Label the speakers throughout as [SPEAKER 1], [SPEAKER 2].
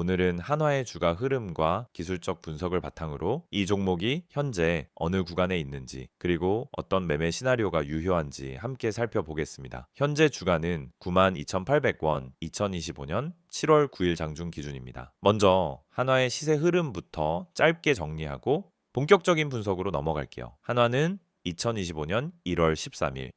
[SPEAKER 1] 오늘은 한화의 주가 흐름과 기술적 분석을 바탕으로 이 종목이 현재 어느 구간에 있는지 그리고 어떤 매매 시나리오가 유효한지 함께 살펴보겠습니다. 현재 주가는 92,800원, 2025년 7월 9일 장중 기준입니다. 먼저 한화의 시세 흐름부터 짧게 정리하고 본격적인 분석으로 넘어갈게요. 한화는 2025년 1월 13일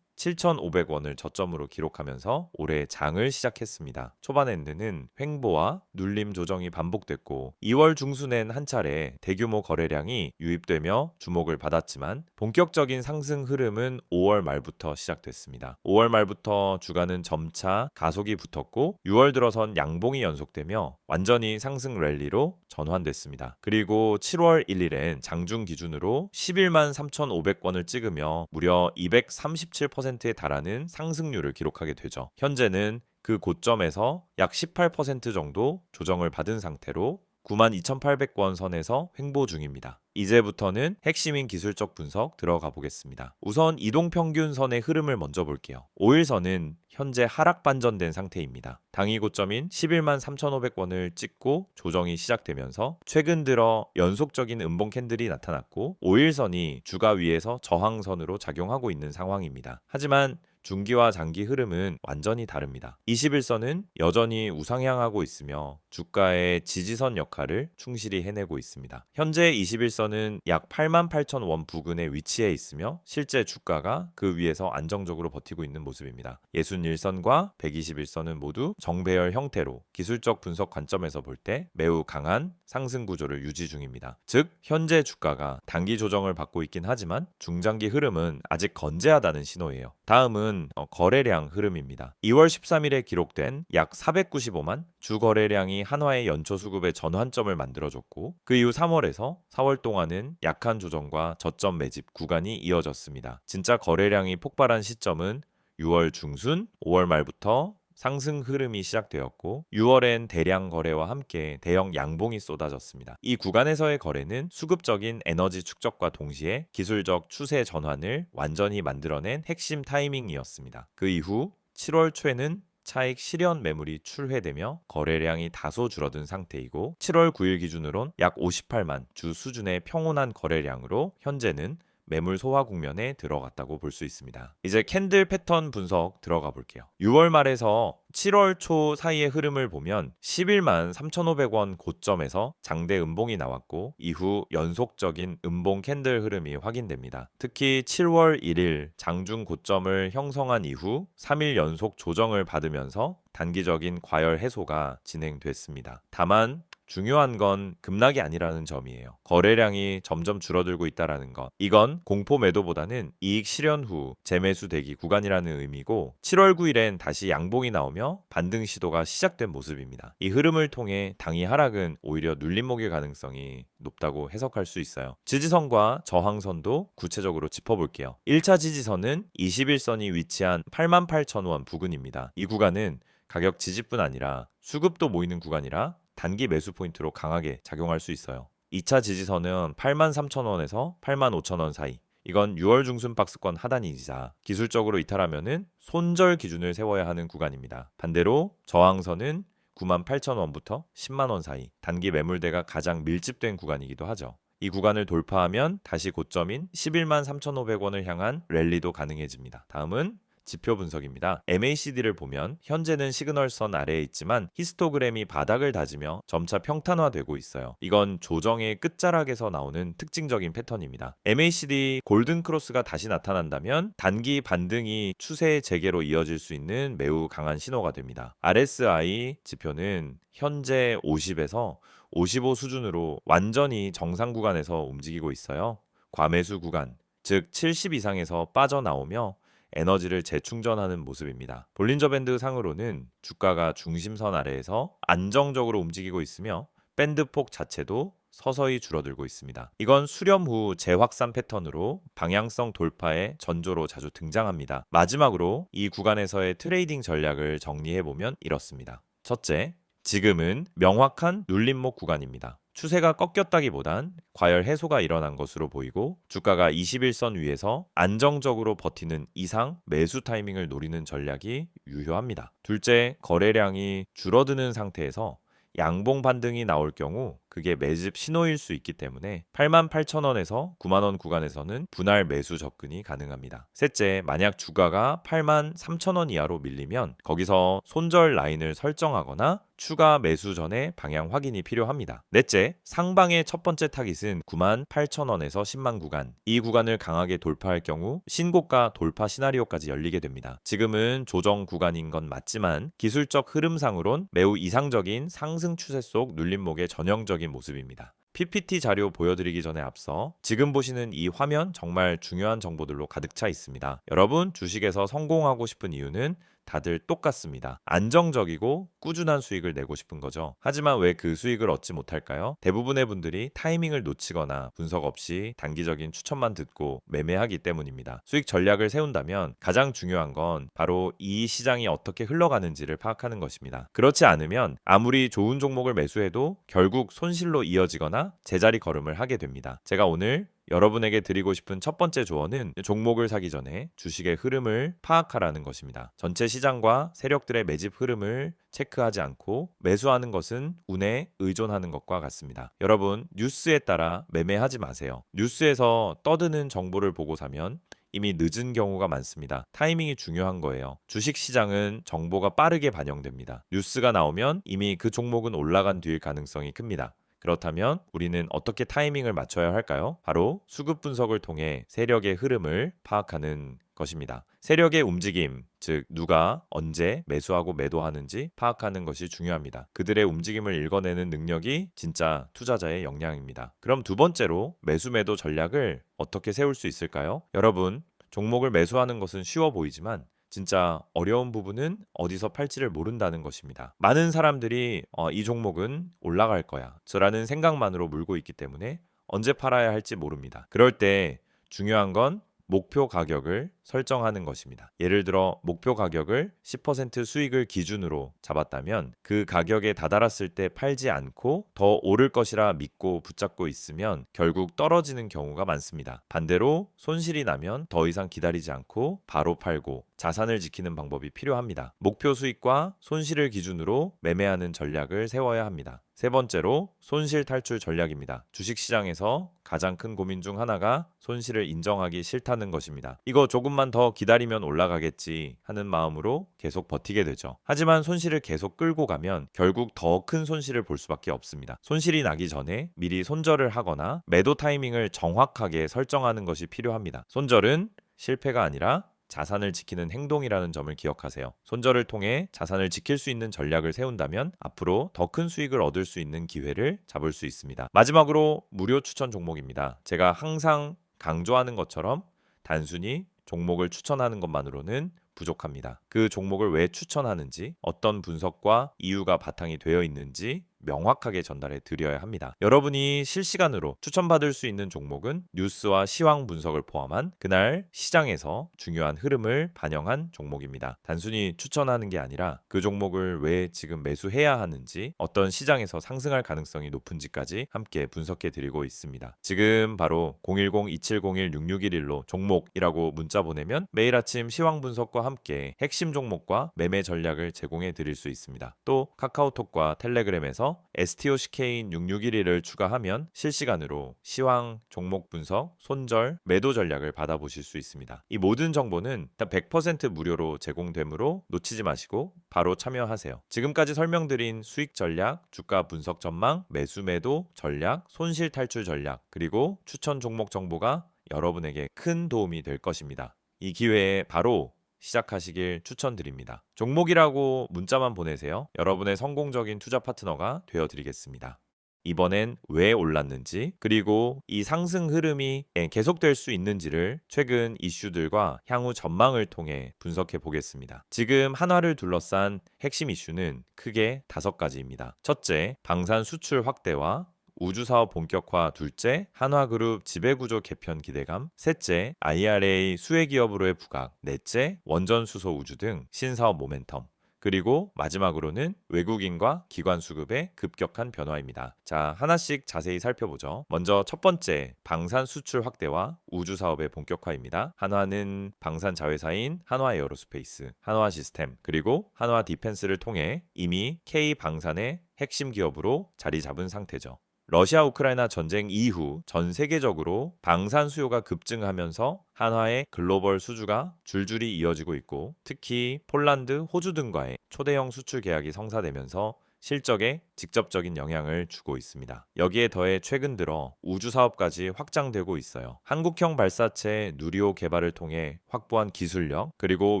[SPEAKER 1] 27,500원을 저점으로 기록하면서 올해 장을 시작했습니다. 초반에는 횡보와 눌림 조정이 반복됐고 2월 중순엔 한 차례 대규모 거래량이 유입되며 주목을 받았지만 본격적인 상승 흐름은 5월 말부터 시작됐습니다. 5월 말부터 주가는 점차 가속이 붙었고 6월 들어선 양봉이 연속되며 완전히 상승 랠리로 전환됐습니다. 그리고 7월 1일엔 장중 기준으로 11만 3,500원을 찍으며 무려 237%에 달하는 상승률을 기록하게 되죠. 현재는 그 고점에서 약 18% 정도 조정을 받은 상태로 92,800원 선에서 횡보 중입니다. 이제부터는 핵심인 기술적 분석 들어가 보겠습니다. 우선 이동평균선의 흐름을 먼저 볼게요. 5일선은 현재 하락 반전된 상태입니다. 당일 고점인 11만 3,500원을 찍고 조정이 시작되면서 최근 들어 연속적인 음봉 캔들이 나타났고 5일선이 주가 위에서 저항선으로 작용하고 있는 상황입니다. 하지만 중기와 장기 흐름은 완전히 다릅니다. 21선은 여전히 우상향하고 있으며 주가의 지지선 역할을 충실히 해내고 있습니다. 현재 21선은 약 88,000원 부근에 위치해 있으며 실제 주가가 그 위에서 안정적으로 버티고 있는 모습입니다. 61선과 121선은 모두 정배열 형태로 기술적 분석 관점에서 볼 때 매우 강한 상승 구조를 유지 중입니다. 즉 현재 주가가 단기 조정을 받고 있긴 하지만 중장기 흐름은 아직 건재하다는 신호예요. 다음은 거래량 흐름입니다. 2월 13일에 기록된 약 495만 주 거래량이 한화의 연초 수급의 전환점을 만들어줬고 그 이후 3월에서 4월 동안은 약한 조정과 저점 매집 구간이 이어졌습니다. 진짜 거래량이 폭발한 시점은 6월 중순, 5월 말부터 상승 흐름이 시작되었고 6월엔 대량 거래와 함께 대형 양봉이 쏟아졌습니다. 이 구간에서의 거래는 수급적인 에너지 축적과 동시에 기술적 추세 전환을 완전히 만들어낸 핵심 타이밍이었습니다. 그 이후 7월 초에는 차익 실현 매물이 출회되며 거래량이 다소 줄어든 상태이고 7월 9일 기준으론 약 58만 주 수준의 평온한 거래량으로 현재는 매물 소화 국면에 들어갔다고 볼 수 있습니다. 이제 캔들 패턴 분석 들어가 볼게요. 6월 말에서 7월 초 사이의 흐름을 보면 11만 3,500원 고점에서 장대 음봉이 나왔고 이후 연속적인 음봉 캔들 흐름이 확인됩니다. 특히 7월 1일 장중 고점을 형성한 이후 3일 연속 조정을 받으면서 단기적인 과열 해소가 진행됐습니다. 다만 중요한 건 급락이 아니라는 점이에요. 거래량이 점점 줄어들고 있다는 것. 이건 공포 매도보다는 이익 실현 후 재매수 대기 구간이라는 의미고 7월 9일엔 다시 양봉이 나오며 반등 시도가 시작된 모습입니다. 이 흐름을 통해 당일 하락은 오히려 눌림목일 가능성이 높다고 해석할 수 있어요. 지지선과 저항선도 구체적으로 짚어볼게요. 1차 지지선은 21선이 위치한 88,000원 부근입니다. 이 구간은 가격 지지뿐 아니라 수급도 모이는 구간이라 단기 매수 포인트로 강하게 작용할 수 있어요. 2차 지지선은 83,000원에서 85,000원 사이. 이건 6월 중순 박스권 하단이자 기술적으로 이탈하면은 손절 기준을 세워야 하는 구간입니다. 반대로 저항선은 98,000원부터 10만원 사이. 단기 매물대가 가장 밀집된 구간이기도 하죠. 이 구간을 돌파하면 다시 고점인 11만 3,500원을 향한 랠리도 가능해집니다. 다음은 지표 분석입니다. MACD를 보면 현재는 시그널선 아래에 있지만 히스토그램이 바닥을 다지며 점차 평탄화되고 있어요. 이건 조정의 끝자락에서 나오는 특징적인 패턴입니다. MACD 골든 크로스가 다시 나타난다면 단기 반등이 추세 재개로 이어질 수 있는 매우 강한 신호가 됩니다. RSI 지표는 현재 50에서 55 수준으로 완전히 정상 구간에서 움직이고 있어요. 과매수 구간, 즉 70 이상에서 빠져나오며 에너지를 재충전하는 모습입니다. 볼린저 밴드 상으로는 주가가 중심선 아래에서 안정적으로 움직이고 있으며 밴드폭 자체도 서서히 줄어들고 있습니다. 이건 수렴 후 재확산 패턴으로 방향성 돌파의 전조로 자주 등장합니다. 마지막으로 이 구간에서의 트레이딩 전략을 정리해보면 이렇습니다. 첫째, 지금은 명확한 눌림목 구간입니다. 추세가 꺾였다기보단 과열 해소가 일어난 것으로 보이고 주가가 21선 위에서 안정적으로 버티는 이상 매수 타이밍을 노리는 전략이 유효합니다. 둘째, 거래량이 줄어드는 상태에서 양봉 반등이 나올 경우 그게 매집 신호일 수 있기 때문에 88,000원에서 9만원 구간에서는 분할 매수 접근이 가능합니다. 셋째, 만약 주가가 83,000원 이하로 밀리면 거기서 손절 라인을 설정하거나 추가 매수 전에 방향 확인이 필요합니다. 넷째, 상방의 첫 번째 타깃은 98,000원에서 10만 구간. 이 구간을 강하게 돌파할 경우 신고가 돌파 시나리오까지 열리게 됩니다. 지금은 조정 구간인 건 맞지만 기술적 흐름상으론 매우 이상적인 상승 추세 속 눌림목의 전형적인 모습입니다. PPT 자료 보여드리기 전에 앞서 지금 보시는 이 화면 정말 중요한 정보들로 가득 차 있습니다. 여러분, 주식에서 성공하고 싶은 이유는 다들 똑같습니다. 안정적이고 꾸준한 수익을 내고 싶은 거죠. 하지만 왜 그 수익을 얻지 못할까요? 대부분의 분들이 타이밍을 놓치거나 분석 없이 단기적인 추천만 듣고 매매하기 때문입니다. 수익 전략을 세운다면 가장 중요한 건 바로 이 시장이 어떻게 흘러가는지를 파악하는 것입니다. 그렇지 않으면 아무리 좋은 종목을 매수해도 결국 손실로 이어지거나 제자리 걸음을 하게 됩니다. 제가 오늘 여러분에게 드리고 싶은 첫 번째 조언은 종목을 사기 전에 주식의 흐름을 파악하라는 것입니다. 전체 시장과 세력들의 매집 흐름을 체크하지 않고 매수하는 것은 운에 의존하는 것과 같습니다. 여러분, 뉴스에 따라 매매하지 마세요. 뉴스에서 떠드는 정보를 보고 사면 이미 늦은 경우가 많습니다. 타이밍이 중요한 거예요. 주식 시장은 정보가 빠르게 반영됩니다. 뉴스가 나오면 이미 그 종목은 올라간 뒤일 가능성이 큽니다. 그렇다면 우리는 어떻게 타이밍을 맞춰야 할까요? 바로 수급 분석을 통해 세력의 흐름을 파악하는 것입니다. 세력의 움직임, 즉 누가 언제 매수하고 매도하는지 파악하는 것이 중요합니다. 그들의 움직임을 읽어내는 능력이 진짜 투자자의 역량입니다. 그럼 두 번째로 매수 매도 전략을 어떻게 세울 수 있을까요? 여러분, 종목을 매수하는 것은 쉬워 보이지만 진짜 어려운 부분은 어디서 팔지를 모른다는 것입니다. 많은 사람들이 이 종목은 올라갈 거야 라는 생각만으로 물고 있기 때문에 언제 팔아야 할지 모릅니다. 그럴 때 중요한 건 목표 가격을 설정하는 것입니다. 예를 들어 목표 가격을 10% 수익을 기준으로 잡았다면 그 가격에 다다랐을 때 팔지 않고 더 오를 것이라 믿고 붙잡고 있으면 결국 떨어지는 경우가 많습니다. 반대로 손실이 나면 더 이상 기다리지 않고 바로 팔고 자산을 지키는 방법이 필요합니다. 목표 수익과 손실을 기준으로 매매하는 전략을 세워야 합니다. 세 번째로 손실 탈출 전략입니다. 주식시장에서 가장 큰 고민 중 하나가 손실을 인정하기 싫다는 것입니다. 이거 조금만 더 기다리면 올라가겠지 하는 마음으로 계속 버티게 되죠. 하지만 손실을 계속 끌고 가면 결국 더 큰 손실을 볼 수밖에 없습니다. 손실이 나기 전에 미리 손절을 하거나 매도 타이밍을 정확하게 설정하는 것이 필요합니다. 손절은 실패가 아니라 자산을 지키는 행동이라는 점을 기억하세요. 손절을 통해 자산을 지킬 수 있는 전략을 세운다면 앞으로 더 큰 수익을 얻을 수 있는 기회를 잡을 수 있습니다. 마지막으로 무료 추천 종목입니다. 제가 항상 강조하는 것처럼 단순히 종목을 추천하는 것만으로는 부족합니다. 그 종목을 왜 추천하는지, 어떤 분석과 이유가 바탕이 되어 있는지 명확하게 전달해 드려야 합니다. 여러분이 실시간으로 추천받을 수 있는 종목은 뉴스와 시황 분석을 포함한 그날 시장에서 중요한 흐름을 반영한 종목입니다. 단순히 추천하는 게 아니라 그 종목을 왜 지금 매수해야 하는지, 어떤 시장에서 상승할 가능성이 높은지까지 함께 분석해 드리고 있습니다. 지금 바로 010-2701-6611로 종목이라고 문자 보내면 매일 아침 시황 분석과 함께 핵심 종목과 매매 전략을 제공해 드릴 수 있습니다. 또 카카오톡과 텔레그램에서 STOCK인 6611을 추가하면 실시간으로 시황, 종목 분석, 손절, 매도 전략을 받아보실 수 있습니다. 이 모든 정보는 100% 무료로 제공되므로 놓치지 마시고 바로 참여하세요. 지금까지 설명드린 수익 전략, 주가 분석 전망, 매수 매도 전략, 손실 탈출 전략, 그리고 추천 종목 정보가 여러분에게 큰 도움이 될 것입니다. 이 기회에 바로 시작하시길 추천드립니다. 종목이라고 문자만 보내세요. 여러분의 성공적인 투자 파트너가 되어드리겠습니다. 이번엔 왜 올랐는지, 그리고 이 상승 흐름이 계속될 수 있는지를 최근 이슈들과 향후 전망을 통해 분석해 보겠습니다. 지금 한화를 둘러싼 핵심 이슈는 크게 5가지입니다. 첫째, 방산 수출 확대와 우주사업 본격화. 둘째, 한화그룹 지배구조 개편 기대감. 셋째, IRA 수혜기업으로의 부각. 넷째, 원전수소 우주 등 신사업 모멘텀. 그리고 마지막으로는 외국인과 기관 수급의 급격한 변화입니다. 자, 하나씩 자세히 살펴보죠. 먼저 첫 번째, 방산 수출 확대와 우주 사업의 본격화입니다. 한화는 방산 자회사인 한화 에어로스페이스, 한화 시스템, 그리고 한화 디펜스를 통해 이미 K 방산의 핵심 기업으로 자리 잡은 상태죠. 러시아 우크라이나 전쟁 이후 전 세계적으로 방산 수요가 급증하면서 한화의 글로벌 수주가 줄줄이 이어지고 있고, 특히 폴란드, 호주 등과의 초대형 수출 계약이 성사되면서 실적에 직접적인 영향을 주고 있습니다. 여기에 더해 최근 들어 우주 사업까지 확장되고 있어요. 한국형 발사체 누리호 개발을 통해 확보한 기술력, 그리고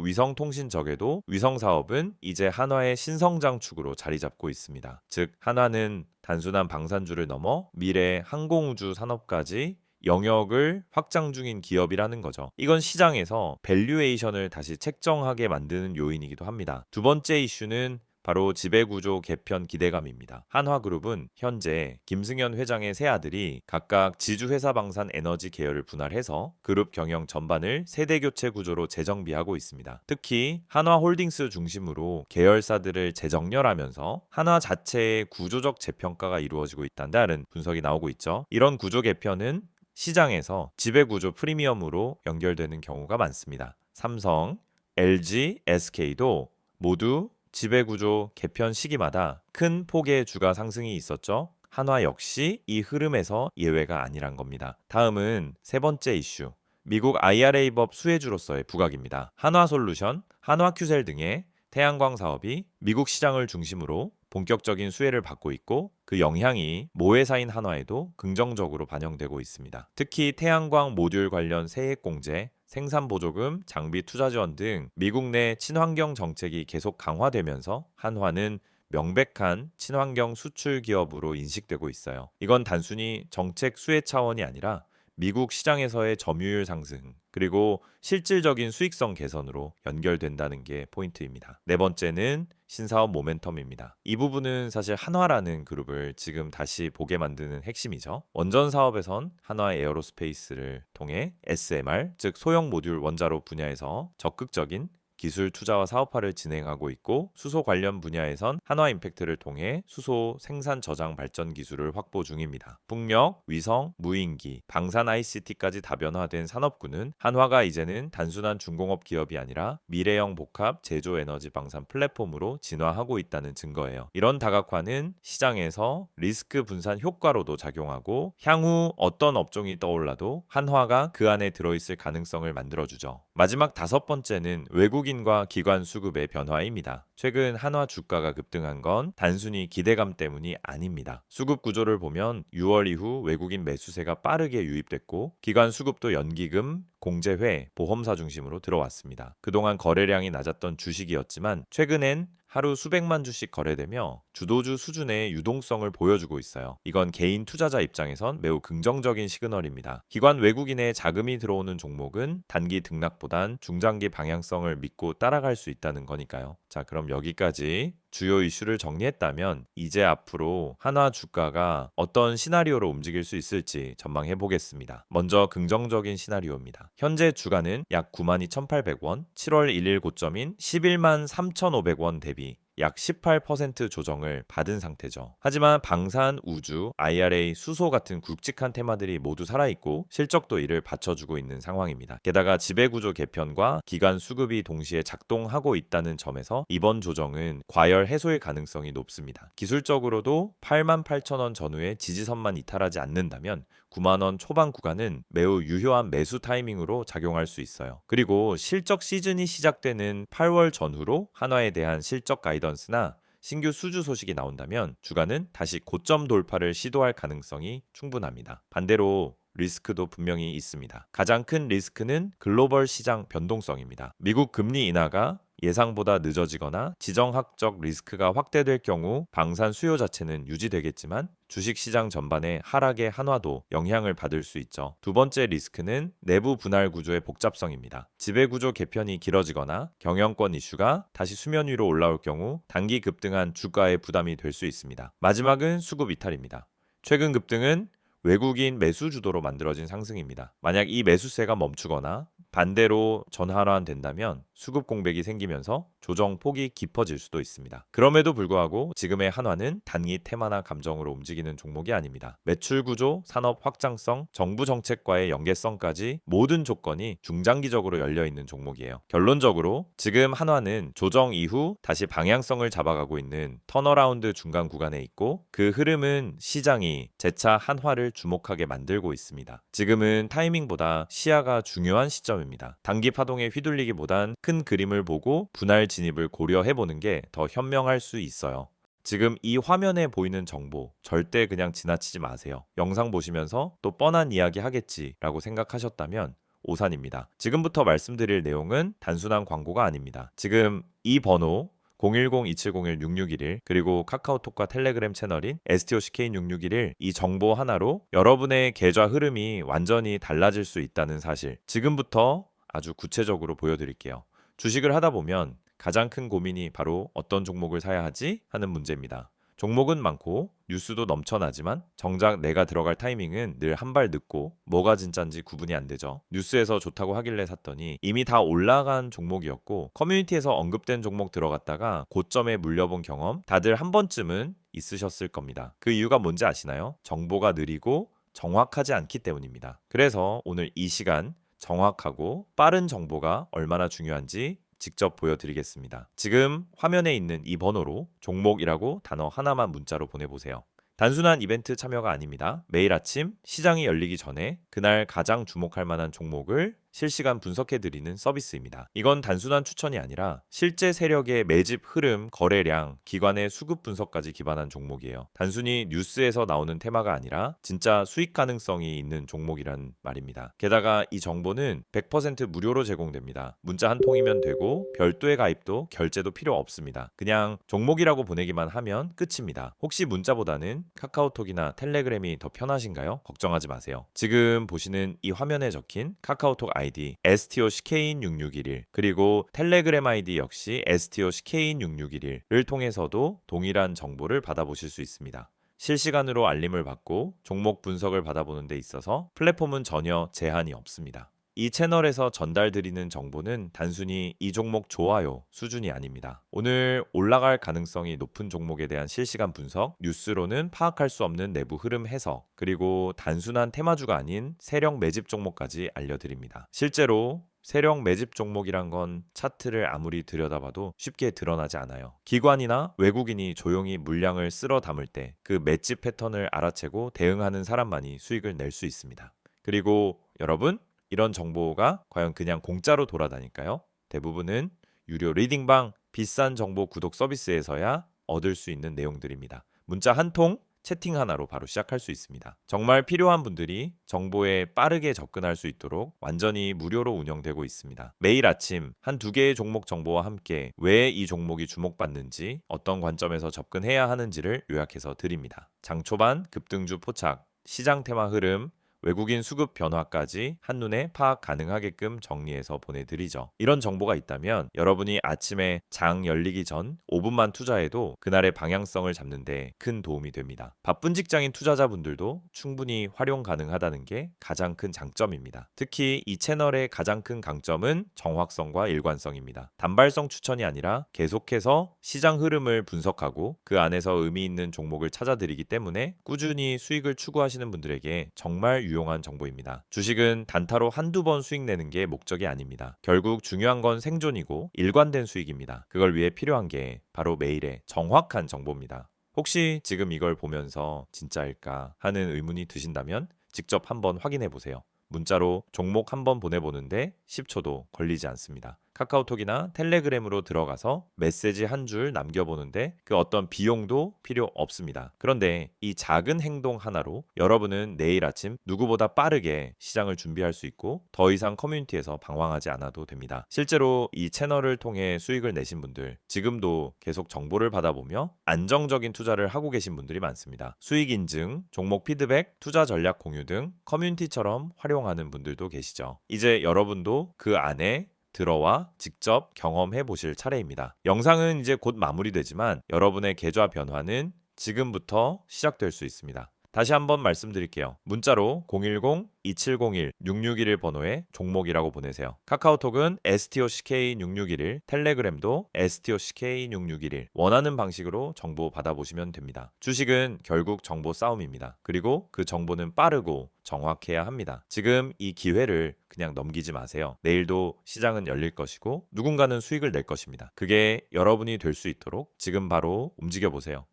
[SPEAKER 1] 위성 통신적에도 위성 사업은 이제 한화의 신성장 축으로 자리 잡고 있습니다. 즉, 한화는 단순한 방산주를 넘어 미래 항공우주 산업까지 영역을 확장 중인 기업이라는 거죠. 이건 시장에서 밸류에이션을 다시 책정하게 만드는 요인이기도 합니다. 두 번째 이슈는 바로 지배구조 개편 기대감입니다. 한화그룹은 현재 김승현 회장의 세 아들이 각각 지주회사 방산 에너지 계열을 분할해서 그룹 경영 전반을 세대교체 구조로 재정비하고 있습니다. 특히 한화홀딩스 중심으로 계열사들을 재정렬하면서 한화 자체의 구조적 재평가가 이루어지고 있다는 분석이 나오고 있죠. 이런 구조 개편은 시장에서 지배구조 프리미엄으로 연결되는 경우가 많습니다. 삼성, LG, SK도 모두 지배구조 개편 시기마다 큰 폭의 주가 상승이 있었죠. 한화 역시 이 흐름에서 예외가 아니란 겁니다. 다음은 세 번째 이슈, 미국 IRA법 수혜주로서의 부각입니다. 한화솔루션, 한화큐셀 등의 태양광 사업이 미국 시장을 중심으로 본격적인 수혜를 받고 있고, 그 영향이 모회사인 한화에도 긍정적으로 반영되고 있습니다. 특히 태양광 모듈 관련 세액 공제, 생산 보조금, 장비 투자 지원 등 미국 내 친환경 정책이 계속 강화되면서 한화는 명백한 친환경 수출 기업으로 인식되고 있어요. 이건 단순히 정책 수혜 차원이 아니라 미국 시장에서의 점유율 상승, 그리고 실질적인 수익성 개선으로 연결된다는 게 포인트입니다. 네 번째는 신사업 모멘텀입니다. 이 부분은 사실 한화라는 그룹을 지금 다시 보게 만드는 핵심이죠. 원전 사업에선 한화 에어로스페이스를 통해 SMR, 즉 소형 모듈 원자로 분야에서 적극적인 기술 투자와 사업화를 진행하고 있고, 수소 관련 분야에선 한화 임팩트를 통해 수소 생산 저장 발전 기술을 확보 중입니다. 풍력, 위성, 무인기, 방산 ICT까지 다변화된 산업군은 한화가 이제는 단순한 중공업 기업이 아니라 미래형 복합 제조 에너지 방산 플랫폼으로 진화하고 있다는 증거예요. 이런 다각화는 시장에서 리스크 분산 효과로도 작용하고, 향후 어떤 업종이 떠올라도 한화가 그 안에 들어있을 가능성을 만들어주죠. 마지막 다섯 번째는 외국인과 기관 수급의 변화입니다. 최근 한화 주가가 급등한 건 단순히 기대감 때문이 아닙니다. 수급 구조를 보면 6월 이후 외국인 매수세가 빠르게 유입됐고, 기관 수급도 연기금, 공제회, 보험사 중심으로 들어왔습니다. 그동안 거래량이 낮았던 주식이었지만 최근엔 하루 수백만 주씩 거래되며 주도주 수준의 유동성을 보여주고 있어요. 이건 개인 투자자 입장에선 매우 긍정적인 시그널입니다. 기관 외국인의 자금이 들어오는 종목은 단기 등락보단 중장기 방향성을 믿고 따라갈 수 있다는 거니까요. 자, 그럼 여기까지 주요 이슈를 정리했다면 이제 앞으로 한화 주가가 어떤 시나리오로 움직일 수 있을지 전망해 보겠습니다. 먼저 긍정적인 시나리오입니다. 현재 주가는 약 92,800원, 7월 1일 고점인 11만 3,500원 대비 약 18% 조정을 받은 상태죠. 하지만 방산, 우주, IRA, 수소 같은 굵직한 테마들이 모두 살아있고 실적도 이를 받쳐주고 있는 상황입니다. 게다가 지배구조 개편과 기관 수급이 동시에 작동하고 있다는 점에서 이번 조정은 과열 해소의 가능성이 높습니다. 기술적으로도 88,000원 전후의 지지선만 이탈하지 않는다면 9만원 초반 구간은 매우 유효한 매수 타이밍으로 작용할 수 있어요. 그리고 실적 시즌이 시작되는 8월 전후로 한화에 대한 실적 가이던스나 신규 수주 소식이 나온다면 주가는 다시 고점 돌파를 시도할 가능성이 충분합니다. 반대로 리스크도 분명히 있습니다. 가장 큰 리스크는 글로벌 시장 변동성입니다. 미국 금리 인하가 예상보다 늦어지거나 지정학적 리스크가 확대될 경우 방산 수요 자체는 유지되겠지만 주식시장 전반의 하락의 한화도 영향을 받을 수 있죠. 두 번째 리스크는 내부 분할 구조의 복잡성입니다. 지배구조 개편이 길어지거나 경영권 이슈가 다시 수면 위로 올라올 경우 단기 급등한 주가의 부담이 될 수 있습니다. 마지막은 수급 이탈입니다. 최근 급등은 외국인 매수 주도로 만들어진 상승입니다. 만약 이 매수세가 멈추거나 반대로 전환된다면 수급 공백이 생기면서 조정 폭이 깊어질 수도 있습니다. 그럼에도 불구하고 지금의 한화는 단기 테마나 감정으로 움직이는 종목이 아닙니다. 매출 구조, 산업 확장성, 정부 정책과의 연계성까지 모든 조건이 중장기적으로 열려 있는 종목이에요. 결론적으로 지금 한화는 조정 이후 다시 방향성을 잡아가고 있는 턴어라운드 중간 구간에 있고 그 흐름은 시장이 재차 한화를 주목하게 만들고 있습니다. 지금은 타이밍보다 시야가 중요한 시점입니다. 단기 파동에 휘둘리기보단 큰 그림을 보고 분할 진입을 고려해보는 게 더 현명할 수 있어요. 지금 이 화면에 보이는 정보 절대 그냥 지나치지 마세요. 영상 보시면서 또 뻔한 이야기 하겠지라고 생각하셨다면 오산입니다. 지금부터 말씀드릴 내용은 단순한 광고가 아닙니다. 지금 이 번호 010-2701-6611 그리고 카카오톡과 텔레그램 채널인 STOCK인6611 이 정보 하나로 여러분의 계좌 흐름이 완전히 달라질 수 있다는 사실 지금부터 아주 구체적으로 보여드릴게요. 주식을 하다 보면 가장 큰 고민이 바로 어떤 종목을 사야 하지 하는 문제입니다. 종목은 많고 뉴스도 넘쳐나지만 정작 내가 들어갈 타이밍은 늘 한 발 늦고 뭐가 진짠지 구분이 안 되죠. 뉴스에서 좋다고 하길래 샀더니 이미 다 올라간 종목이었고 커뮤니티에서 언급된 종목 들어갔다가 고점에 물려본 경험 다들 한 번쯤은 있으셨을 겁니다. 그 이유가 뭔지 아시나요? 정보가 느리고 정확하지 않기 때문입니다. 그래서 오늘 이 시간 정확하고 빠른 정보가 얼마나 중요한지 직접 보여드리겠습니다. 지금 화면에 있는 이 번호로 종목이라고 단어 하나만 문자로 보내보세요. 단순한 이벤트 참여가 아닙니다. 매일 아침 시장이 열리기 전에 그날 가장 주목할 만한 종목을 실시간 분석해드리는 서비스입니다. 이건 단순한 추천이 아니라 실제 세력의 매집 흐름, 거래량, 기관의 수급 분석까지 기반한 종목이에요. 단순히 뉴스에서 나오는 테마가 아니라 진짜 수익 가능성이 있는 종목이란 말입니다. 게다가 이 정보는 100% 무료로 제공됩니다. 문자 한 통이면 되고 별도의 가입도 결제도 필요 없습니다. 그냥 종목이라고 보내기만 하면 끝입니다. 혹시 문자보다는 카카오톡이나 텔레그램이 더 편하신가요? 걱정하지 마세요. 지금 보시는 이 화면에 적힌 카카오톡 아이디 STOCK인6611 그리고 텔레그램 아이디 역시 STOCK인6611을 통해서도 동일한 정보를 받아보실 수 있습니다. 실시간으로 알림을 받고 종목 분석을 받아보는 데 있어서 플랫폼은 전혀 제한이 없습니다. 이 채널에서 전달드리는 정보는 단순히 이 종목 좋아요 수준이 아닙니다. 오늘 올라갈 가능성이 높은 종목에 대한 실시간 분석, 뉴스로는 파악할 수 없는 내부 흐름 해석, 그리고 단순한 테마주가 아닌 세력 매집 종목까지 알려드립니다. 실제로 세력 매집 종목이란 건 차트를 아무리 들여다봐도 쉽게 드러나지 않아요. 기관이나 외국인이 조용히 물량을 쓸어 담을 때 그 매집 패턴을 알아채고 대응하는 사람만이 수익을 낼 수 있습니다. 그리고 여러분, 이런 정보가 과연 그냥 공짜로 돌아다닐까요? 대부분은 유료 리딩방, 비싼 정보 구독 서비스에서야 얻을 수 있는 내용들입니다. 문자 한 통, 채팅 하나로 바로 시작할 수 있습니다. 정말 필요한 분들이 정보에 빠르게 접근할 수 있도록 완전히 무료로 운영되고 있습니다. 매일 아침 한두 개의 종목 정보와 함께 왜 이 종목이 주목받는지, 어떤 관점에서 접근해야 하는지를 요약해서 드립니다. 장 초반 급등주 포착, 시장 테마 흐름, 외국인 수급 변화까지 한눈에 파악 가능하게끔 정리해서 보내드리죠. 이런 정보가 있다면 여러분이 아침에 장 열리기 전 5분만 투자해도 그날의 방향성을 잡는 데 큰 도움이 됩니다. 바쁜 직장인 투자자분들도 충분히 활용 가능하다는 게 가장 큰 장점입니다. 특히 이 채널의 가장 큰 강점은 정확성과 일관성입니다. 단발성 추천이 아니라 계속해서 시장 흐름을 분석하고 그 안에서 의미 있는 종목을 찾아드리기 때문에 꾸준히 수익을 추구하시는 분들에게 정말 유용한 정보입니다. 주식은 단타로 한두 번 수익 내는 게 목적이 아닙니다. 결국 중요한 건 생존이고 일관된 수익입니다. 그걸 위해 필요한 게 바로 매일의 정확한 정보입니다. 혹시 지금 이걸 보면서 진짜일까 하는 의문이 드신다면 직접 한번 확인해 보세요. 문자로 종목 한번 보내보는데 10초도 걸리지 않습니다. 카카오톡이나 텔레그램으로 들어가서 메시지 한 줄 남겨보는데 그 어떤 비용도 필요 없습니다. 그런데 이 작은 행동 하나로 여러분은 내일 아침 누구보다 빠르게 시장을 준비할 수 있고 더 이상 커뮤니티에서 방황하지 않아도 됩니다. 실제로 이 채널을 통해 수익을 내신 분들, 지금도 계속 정보를 받아보며 안정적인 투자를 하고 계신 분들이 많습니다. 수익 인증, 종목 피드백, 투자 전략 공유 등 커뮤니티처럼 활용하는 분들도 계시죠. 이제 여러분도 그 안에 들어와 직접 경험해 보실 차례입니다. 영상은 이제 곧 마무리되지만 여러분의 계좌 변화는 지금부터 시작될 수 있습니다. 다시 한번 말씀드릴게요. 문자로 010-2701-6621 번호에 종목이라고 보내세요. 카카오톡은 STOCK6611, 텔레그램도 STOCK6611 원하는 방식으로 정보 받아보시면 됩니다. 주식은 결국 정보 싸움입니다. 그리고 그 정보는 빠르고 정확해야 합니다. 지금 이 기회를 그냥 넘기지 마세요. 내일도 시장은 열릴 것이고 누군가는 수익을 낼 것입니다. 그게 여러분이 될 수 있도록 지금 바로 움직여 보세요.